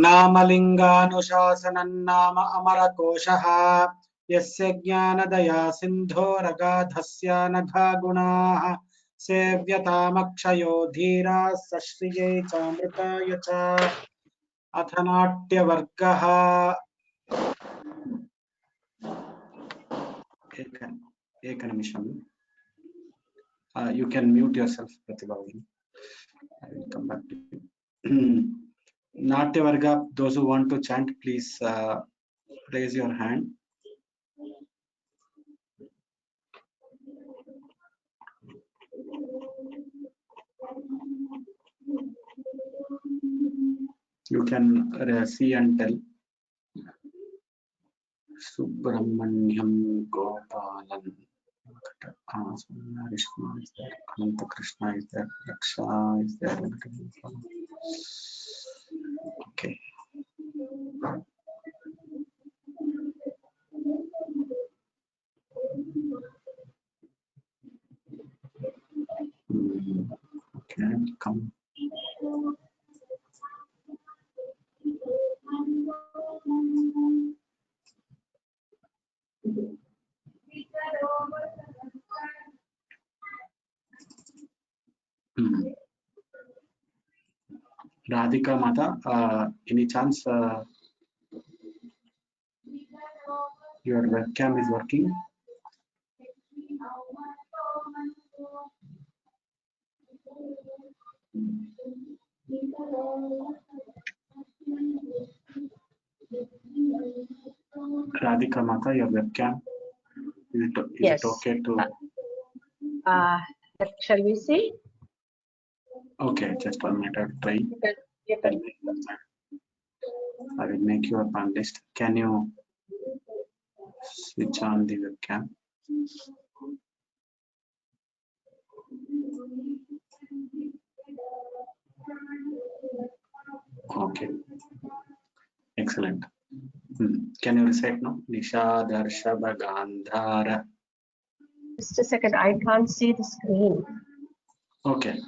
नामलिङ्गानुशासनं नाम अमरकोशः यस्य ज्ञानदया सिन्धोरगाधस्य नघा गुणाः सेव्यतामक्षयो धीराः सश्रियै चामृताय च। अथ नाट्यवर्गः। एकनिमिषम्। You can mute yourself, Pratibha. I will come back to you. Natya Varga, those who want to chant, please raise your hand. You can see and tell. Subramanyam Gopalan. Vishnu is there, Ananta Krishna is there, Raksha is there. Okay. Okay, come. Radhika Mata, any chance your webcam is working? Radhika Mata, your webcam, is yes. it okay to? Shall we see? Okay, just 1 minute, I'll try. You can. I will make you a panelist. Can you switch on the webcam? Okay, excellent. Can you recite now? Nisha Darshaba Gandhara. Just a second, I can't see the screen. Okay.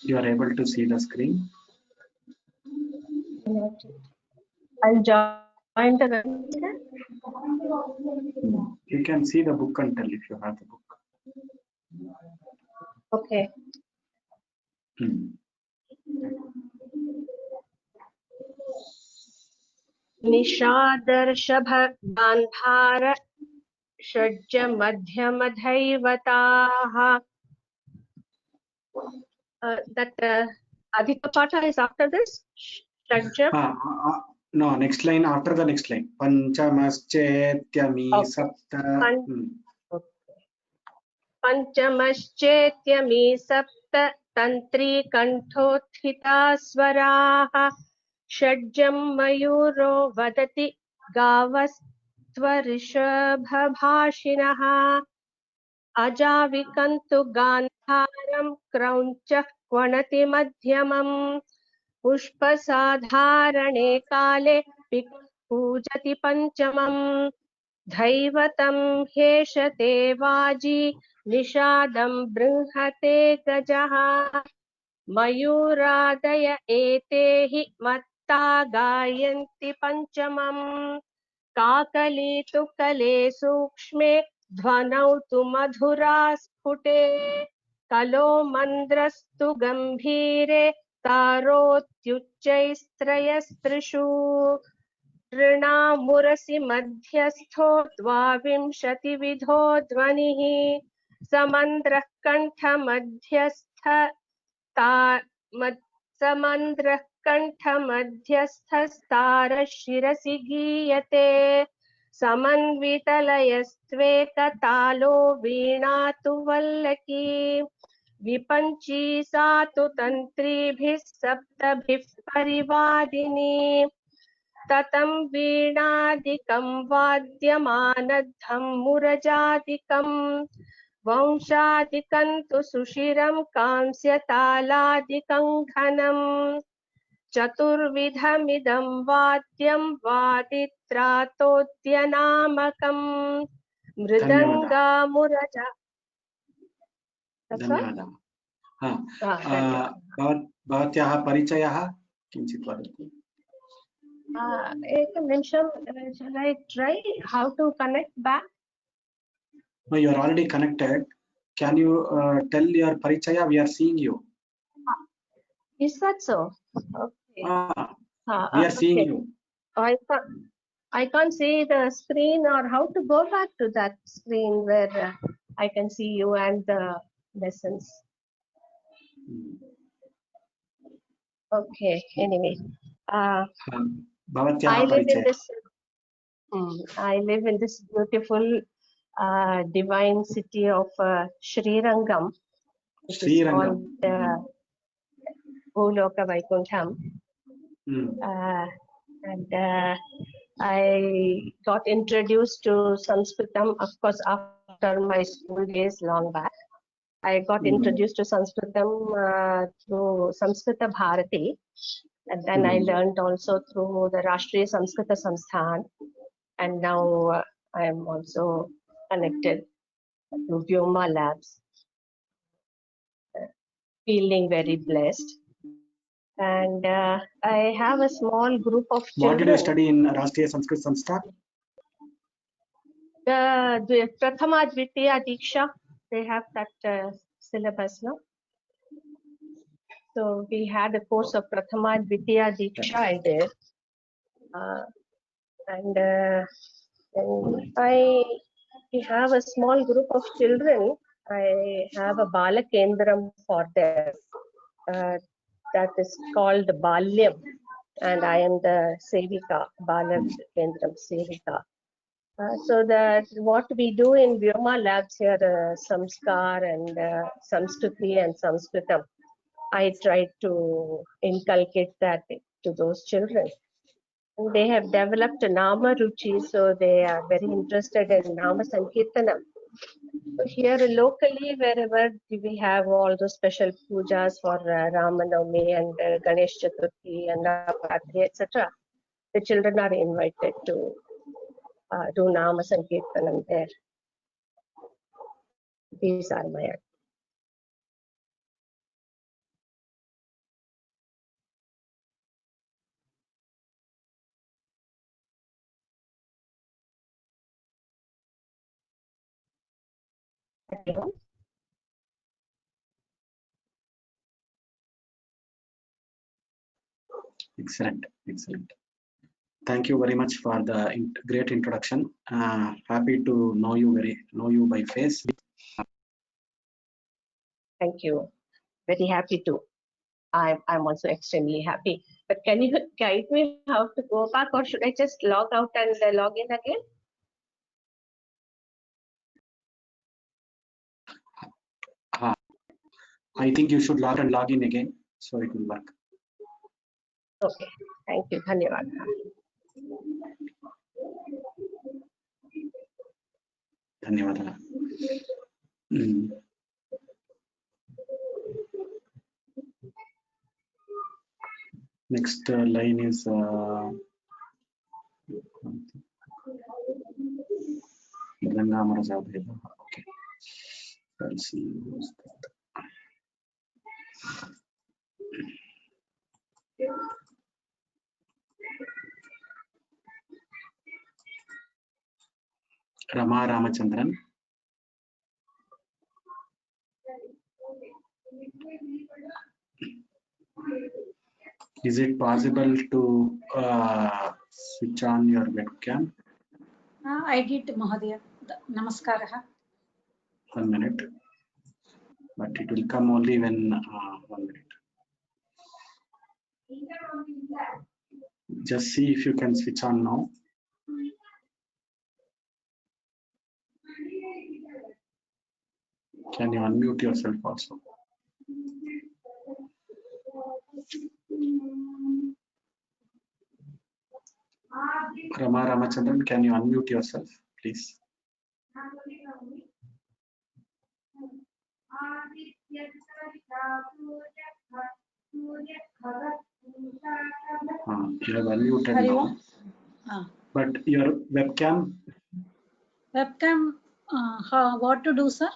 You are able to see the screen? I'll join the webcam. You can see the book and tell if you have the book. Okay. निशादर्शभ Gandhara षड्ज मध्यमधैवताः. That Adhika Pata is after this. षड्ज. No, next line after the next line. Panchamaschethyami sapta. Panchamaschethyami sapta tantri kanthotthita swaraः. षड्जं मयूरो वदति गावस्त्वऋषभभाषिणः. अजाविकन्तु गान्धारं क्रौञ्चः क्वणति मध्यमम्. पुष्पसाधारणे काले पूजति पञ्चमम्. धैवतं हेषते वाजी निषादं बृंहते गजः. मयूरादय एते हि मत्ता गायन्ति पञ्चमम्. काकली तु कले सूक्ष्मे ध्वनौ तु मधुरा स्फुटे. कलो मन्द्रस्तु गम्भीरे तारोत्युच्चैस्त्रयस्त्रिषु. तृणामुरसि मध्यस्थो द्वाविंशतिविधो ध्वनिः. समन्द्रः कण्ठमध्यस्थ समन्द्रः कण्ठमध्यस्थस्तारः शिरसि गीयते. समन्वितलयस्त्वेकतालो वीणा तु वल्लकी. विपञ्ची सा तु तन्त्रीभिः सप्तभिः परिवादिनी. ततं वीणादिकं वाद्यमानद्धं मुरजादिकं वंशादिकं तु सुशिरं कांस्यतालादिकं घनं चतुर्विधमिदं वाद्यं वादित्रातोद्यनामकं मृदङ्गामुरजा। धन्यवादः। भवत्याः परिचयः किञ्चित् वदतु। एकं निमिषं, shall I try how to connect back? No, you are already connected. Can you tell your parichaya? We are seeing you. Is that so? Okay. We are seeing you. I can't see the screen, or how to go back to that screen where I can see you and the lessons. Okay. Anyway, I live in this beautiful divine city of Srirangam. It is called Bhuloka Vaikuntham. And I got introduced to Sanskritam, of course, after my school days long back. I got introduced to Sanskritam through Samskrita Bharati, and then I learned also through the Rashtriya Samskrita Samsthan, and now I am also connected to Vyoma Labs, feeling very blessed. And I have a small group of children. What did you study in Rashtriya Sanskrit Samsthan? The Prathama Dvitiya Diksha, they have that syllabus, no? So we had a course of Prathama Dvitiya Diksha I did. And we have a small group of children. I have a Bala Kendram for them. That is called Balyam, and I am the Sevika, Bala Kendram Sevika. So that what we do in Vyoma Labs here, Samskar and Samskriti and Sanskritam, I try to inculcate that to those children. And they have developed a Nama Ruchi, so they are very interested in Nama Sankirtanam. So here locally, wherever we have all those special pujas for Ramanavami and Ganesh Chaturthi and Navratri, etc., the children are invited to do Nama Sankirtanam there. These are my activities. Excellent, excellent. Thank you very much for the great introduction. Happy to know you by face. Thank you. Very happy to. I'm also extremely happy. But can you guide me how to go back, or should I just log out and log in again? I think you should log in again, so it will work. Okay. Thank you. Dhanyavad. Dhanyavad. Next line is okay. Let's see. Rama Ramachandran. Is it possible to switch on your webcam? I did, Mahadaya. Namaskaraha. 1 minute. But it will come only when 1 minute. Just see if you can switch on now. Can you unmute yourself also? Rama Ramachandran, can you unmute yourself, please? You have unmuted Hari now, Om. but your webcam, Webcam, what to do, sir?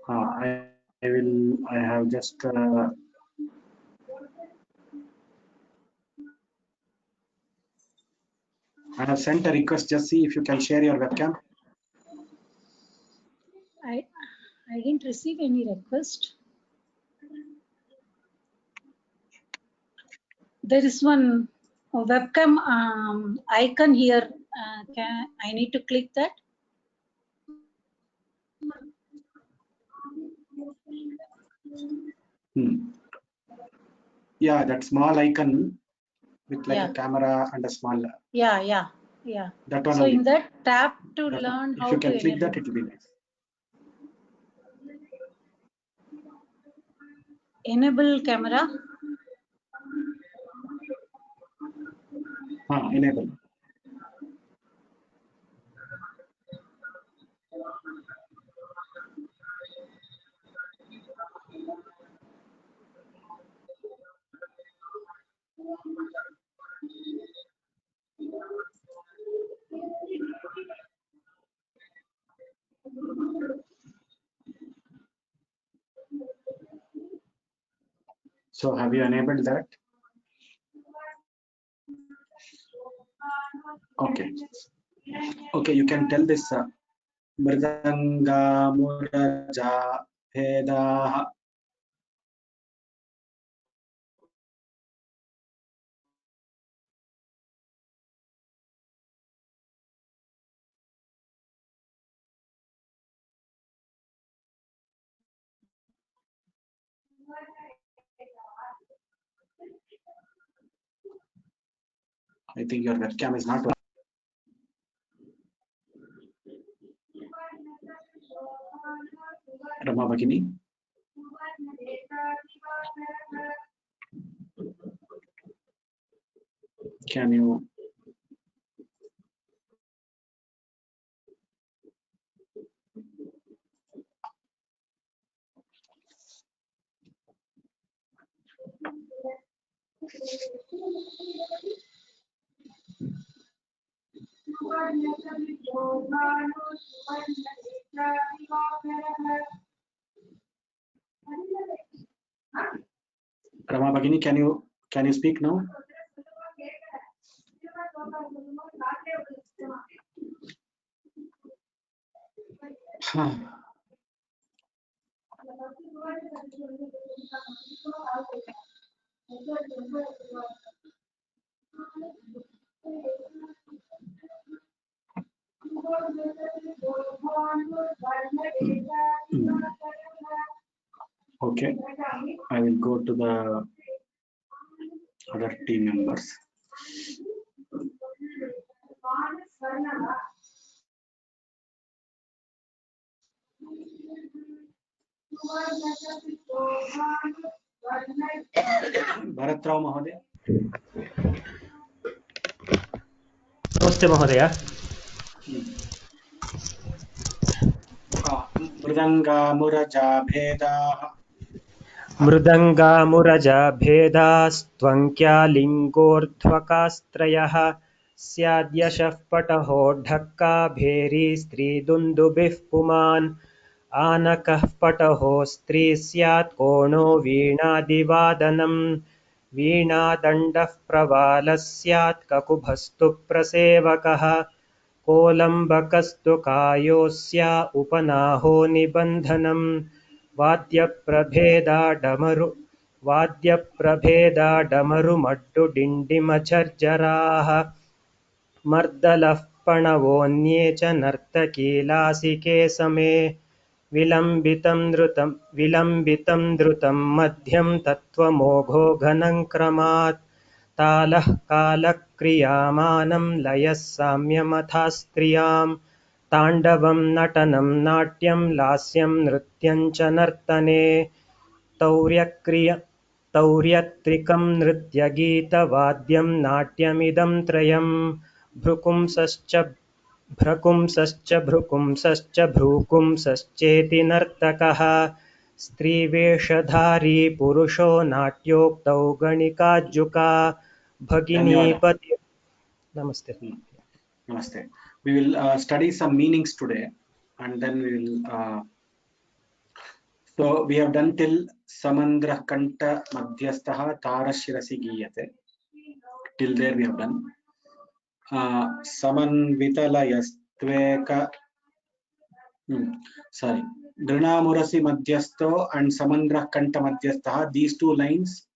I have just I have sent a request. Just see if you can share your webcam. I didn't receive any request. There is one webcam icon here. I need to click that? Yeah, that small icon with like a camera and a small. Yeah. That one So only. in that, tap to That learn one. how If you to can click enable. that, it will be nice. Enable camera. Enable. So have you enabled that? Okay. Okay, you can tell this Mridanga Muraja Vedaha. I think your webcam is not working. Rama Bhagini. Can you? Rama Bhagini, can you speak now? Okay, I will go to the other team members. Bharat Rao Mahodaya. नमस्ते महोदय। मृदङ्गामुरजाभेदास्त्वङ्क्यालिङ्गोर्ध्वकास्त्रयः स्याद्यशः पटहो ढक्का भेरी स्त्रीदुन्दुभिः पुमान् आनकः पटहो स्त्री स्यात् कोनो वीणादिवादनम् वीणादण्डः प्रवालः स्यात् ककुभस्तु प्रसेवकः कोलम्बकस्तु कायोऽस्य उपनाहो निबन्धनम् वाद्यप्रभेदाडमरु डिण्डिमझर्झराः मर्दलः पणवोऽन्ये च नर्तकीलासिके समे विलम्बितं द्रुतं मध्यं तत्त्वमोघो घनं क्रमात् तालः कालक्रियामानं लयः साम्यमथा स्त्रियां ताण्डवं नटनं नाट्यं लास्यं नृत्यं च नर्तने तौर्यत्रिकं नृत्यगीतवाद्यं नाट्यमिदं त्रयं भ्रुकुंसश्च भ्रुकुंसश्च भ्रूकुंसश्चेति नर्तकः स्त्रीवेषधारी पुरुषो नाट्योक्तौ गणिकाज्जुका भगिनीपति नमस्ते. Namaste. We will study some meanings today, and then we will. So we have done till Samandra Kanta Madhyastha Tarashirasi Giyate. Till there we have done. Samanvitala Yastveka. Sorry. Drinamurasi Madhyasto and Samandra Kanta Madhyastha. These two lines.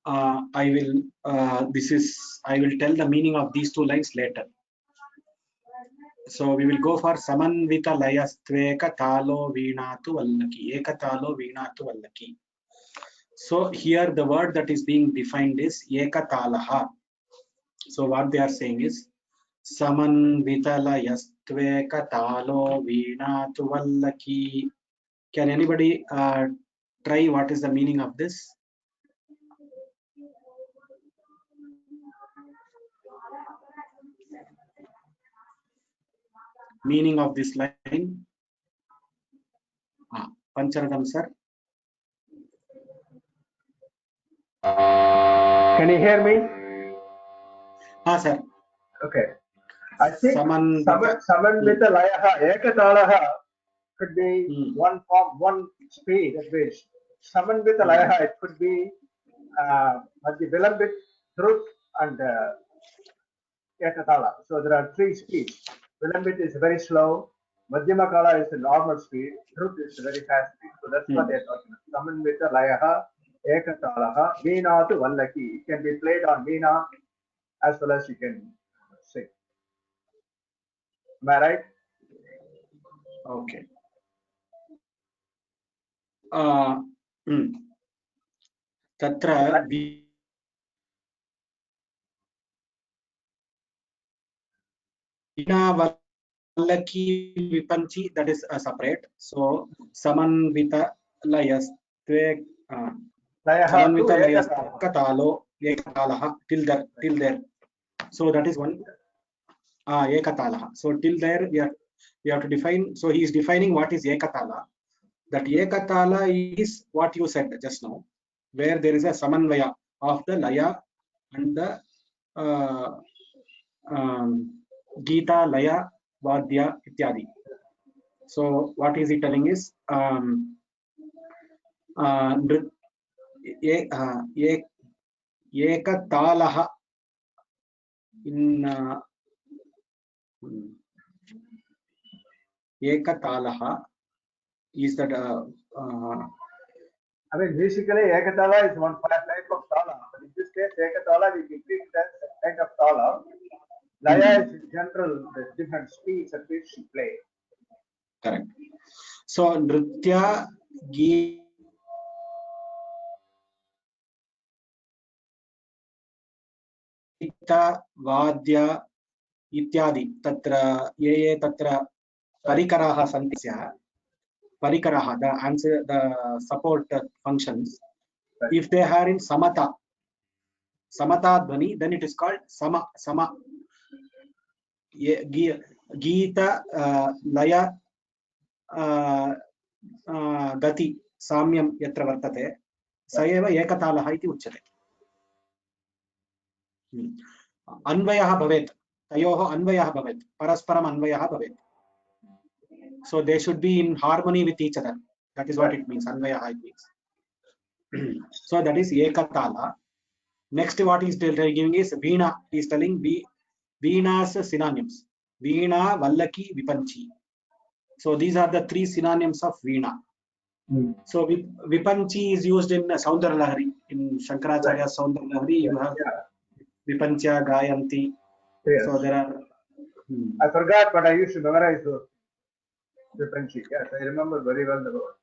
I will. I will tell the meaning of these two lines later. So we will go for Samanvita Layastveka Talo Veenatu Vallaki. Eka Talo Veenatu Vallaki. So here the word that is being defined is Eka Talaha. So what they are saying is Samanvita Layastveka Talo Veenatu Vallaki. Can anybody try what is the meaning of this? Meaning of this line? Pancharadam sir. Can you hear me? Sir. Okay. I think Samanvita Layaha, Ekatalaha could be one form, one speed, at which Samanvita Layaha, it could be Madhya Vilambit, Drut, and Ekatala. So there are three speeds. Vilambit is very slow, Madhyama Kala is a normal speed, Drut is a very fast speed. So that's what they're talking about. Samanvita Layaha, Ekatalaha, Veena to Vallaki. It can be played on Veena as well as you can sing. Am I right? Okay. Tatra Veena Vallaki Vipanchi, that is separate. So Samanvita Layastvek Samanvita Layastkatalo Ekatalaha till there. So that is one. Ekatalaha. So till there we have to define. So he is defining what is Ekatala. That Ekatala is what you said just now, where there is a samanvaya of the laya and the Gita, laya, vadya, ityadi. So what is he telling is Ekatalaha in Ekatalaha is that I mean, basically, Ekatala is one type of tala. But in this case, Ekatala, we can treat it as a kind of tala. Laya is in general the different speeds at which you play. Correct. So, Nritya, Gita, Vadya, Ityadi. Tatra, ye tatra Parikaraha santi syaha. Parikaraha, the support functions. If they are in Samata Dhvani, then it is called Sama. Gita, Laya, Gati, Samyam yatra vartate, Sayeva Ekatalaha iti uchyate. Anvayah bhavet, tayoho anvayah bhavet, parasparam anvayah bhavet. So they should be in harmony with each other. That is what it means. Anvayah it means. So that is Ekatala. Next, what he is giving is Veena. He is telling Veena's synonyms. Veena, Vallaki, Vipanchi. So these are the three synonyms of Veena. So Vipanchi is used in Saundara Lahari. In Shankaracharya Saundara Lahari, you have Vipancha, Gayanti. Yes. So there are. I forgot, but I used to memorize those. Vipanchi. Yes, I remember very well the word.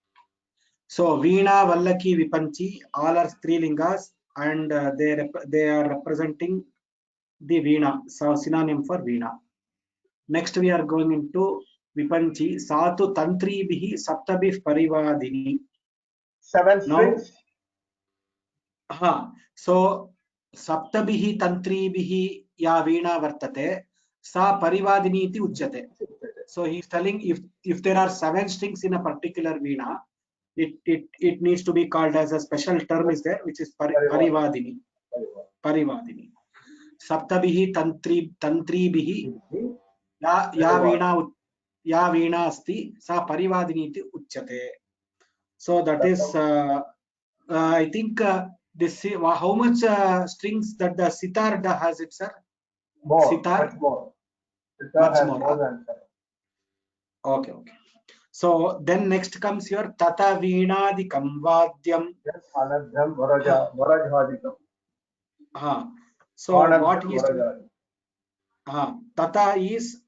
So Veena, Vallaki, Vipanchi, all are Strilingas, and they are representing the Veena, so synonym for Veena. Next we are going into Vipanchi, Satu Tantri Bihi Saptabhi Parivadini. 7 strings. So सप्तभिः तन्त्रीभिः या वीणा वर्तते सा परिवादिनी इति उच्यते. So he is telling if there are 7 strings in a particular veena, it needs to be called as a special term is there, which is parivadini. Parivadini. Saptabhihi tantribihi ya veena asti sa parivadini iti uchyate. So that is I think this how much strings that the sitar has it, sir? More, Sitar? much more. Sitar Much has more, more huh? than 7. Okay. So then next comes your tata veenadikam vadyam. Yes, anadham varajhadikam. So what is tata is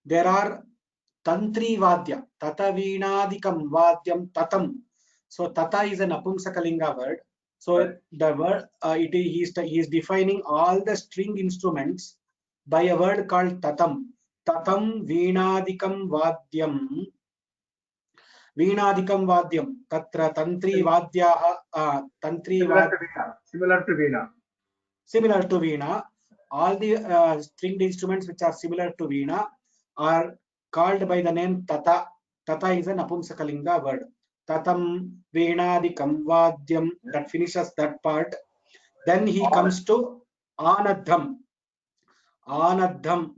there are tantri vadya, tata veenadikam vadyam tatam. So tata is an apumsakalinga word. So right. the word he is defining all the string instruments by a word called tatam. Tatam veenadikam vadyam. Veenadikam vadyam. Tatra tantri vadyaha tantri Similar to veena. Similar to veena. All the stringed instruments which are similar to veena are called by the name tata. Tata is an apumsakalinga word. Tatam veenadikam vadyam. That finishes that part. Then he comes to anadham. Anadham.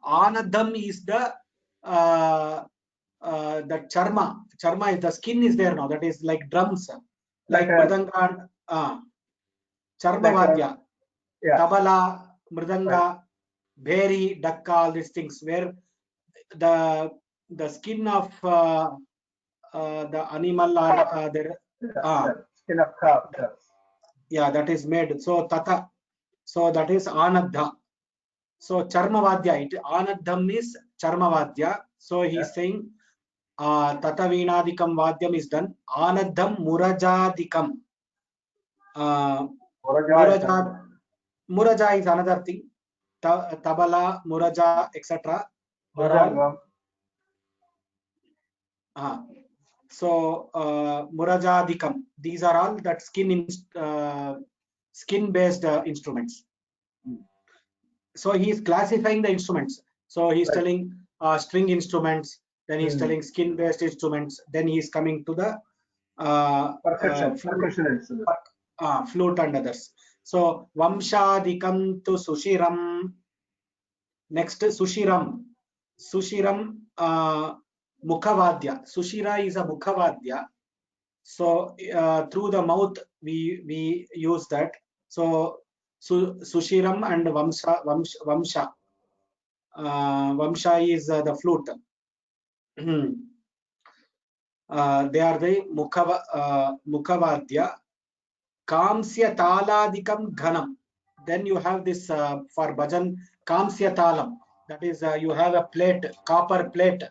Anadham is the charma. Charma is the skin is there now. That is like drums, like mridanga, charma vadya, tabala, mridanga, bheri, dakka, all these things where the skin of the animal or skin of calf. Yeah, that is made. So tata. So that is anadha. So charmavadya, anadham is charmavadya. So he is saying tata veenadikam vadyam is done. Anadham murajadikam. Muraja is another thing. Tabala, muraja, etc. So murajadikam. These are all that skin based instruments. So he is classifying the instruments. So he is telling string instruments, then he is telling skin based instruments, then he is coming to the percussion instruments. Flute and others. So vamshadikam to sushiram. Next sushiram. Sushiram mukhavadya. Sushira is a mukhavadya. So through the mouth we use that. So sushiram and vamsha. Vamsha is the flute. They are the mukhavadya. Kamsya taladikam ghanam. Then you have this for bhajan kamsya talam. That is you have a plate, copper plate,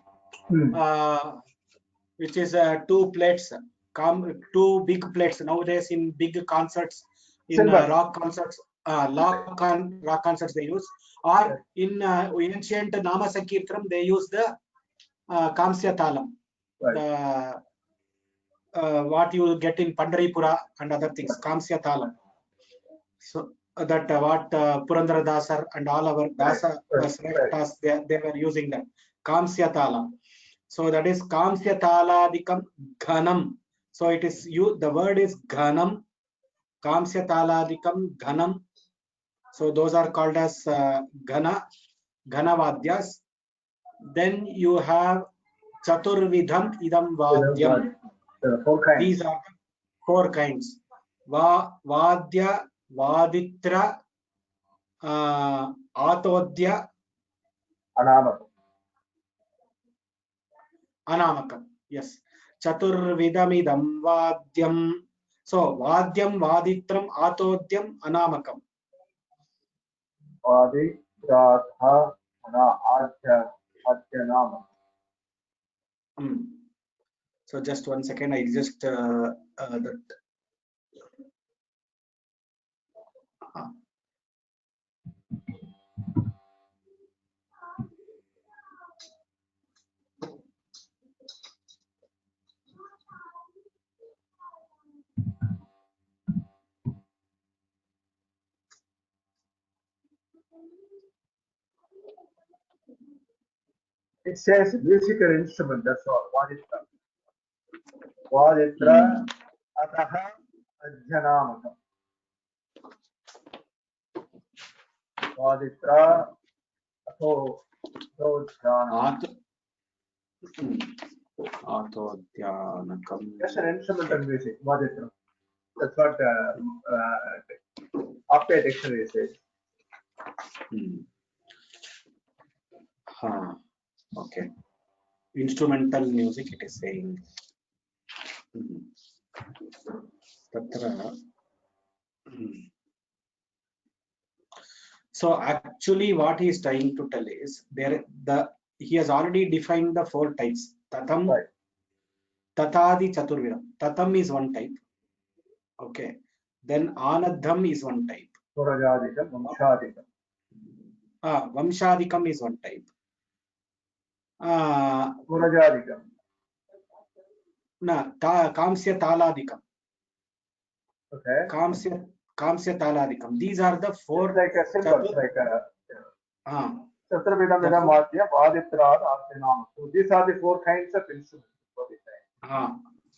which is 2 plates, 2 big plates. Nowadays in big concerts, in rock concerts, rock concerts they use, or in ancient Nama Sankirtanam they use the Kamsya Talam. Right. What you get in Pandaripura and other things, Kamsya Talam. So that what Purandara Dasar and all our Dasa they were using that Kamsya Talam. So that is Kamsya Taladikam Ghanam. So it is the word is Ghanam. Kamsya Taladikam Ghanam. So those are called as Ghana Vadyas. Then you have Chaturvidham Idam Vadyam. These are 4 kinds. Vadya, Vaditra, Atodya, Anamakam. Yes. Chaturvidamidam Vadyam. So Vadyam, Vaditram, Atodyam, Anamakam. So just 1 second, I just that. It says musical instrument, that's all. Vaditra. Vaditra ataha adhyanamaka. Vaditra atho Atodhyanakam. Just an instrumental music, Vaditra. That's what Occupy dictionary says. Okay. Instrumental music it is saying. Tatra. So actually what he is trying to tell is he has already defined the 4 types. Tatam, Right. Tatadi Chaturvidam. Tatam is one type. Okay. Then Anadham is one type. Surajadikam, Vamshadikam. Vamshadikam is one type. Surajadikam. Kamsya Taladikam. Okay. Kamsya Taladikam. These are the 4. It's like a symbol, like a Chaturvidam Vidam Vadya, Vaditra, Adhyanamaka. So these are the 4 kinds of instruments.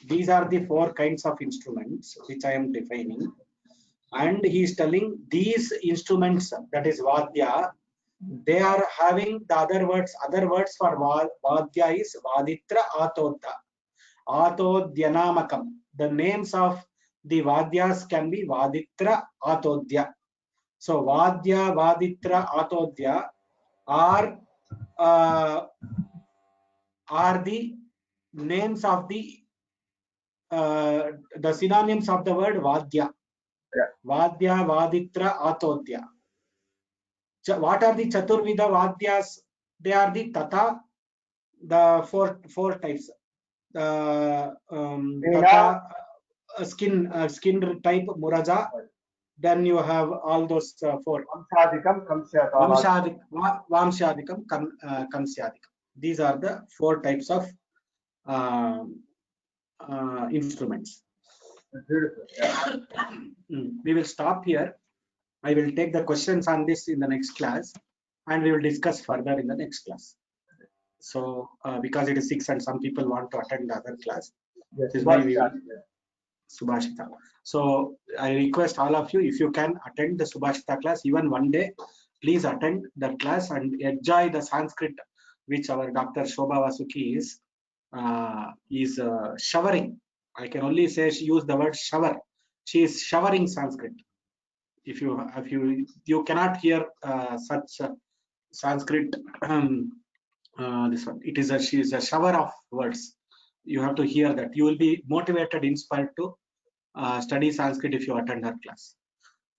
These are the 4 kinds of instruments which I am defining, and he is telling these instruments, that is Vadya, they are having the other words for Vadya is Vaditra Atodha, Atodhyanamakam. The names of the Vadyas can be Vaditra Atodhya. So Vadya, Vaditra, Atodhya are the names of the synonyms of the word Vadya. Yeah. Vadya, Vaditra, Atodhya. What are the Chaturvida Vadyas? They are the Tata, the four types. Tata, skin type, Muraja. Then you have all those 4. Vamshadikam, Kamsya, Vamshadikam, Kamsyadikam. These are the 4 types of instruments. Beautiful. Yeah. We will stop here. I will take the questions on this in the next class, and we will discuss further in the next class. So because it is 6 and some people want to attend the other class, Yes, this is why we will Subhashita. So I request all of you, if you can attend the Subhashita class even one day, please attend that class and enjoy the Sanskrit which our Dr. Shobha Vasuki is showering. I can only say she used the word shower. She is showering Sanskrit. If you cannot hear such Sanskrit, this one, she is a shower of words. You have to hear that. You will be motivated, inspired to study Sanskrit if you attend her class.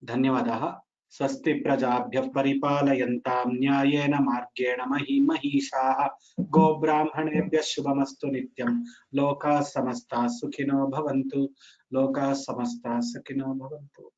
Dhanyavadaha. Swasti prajabhyah paripalayantam nyayena margena mahimahishah go brahmanebhyah shubhamastu nityam loka samasta sukhino bhavantu loka samasta sukhino bhavantu.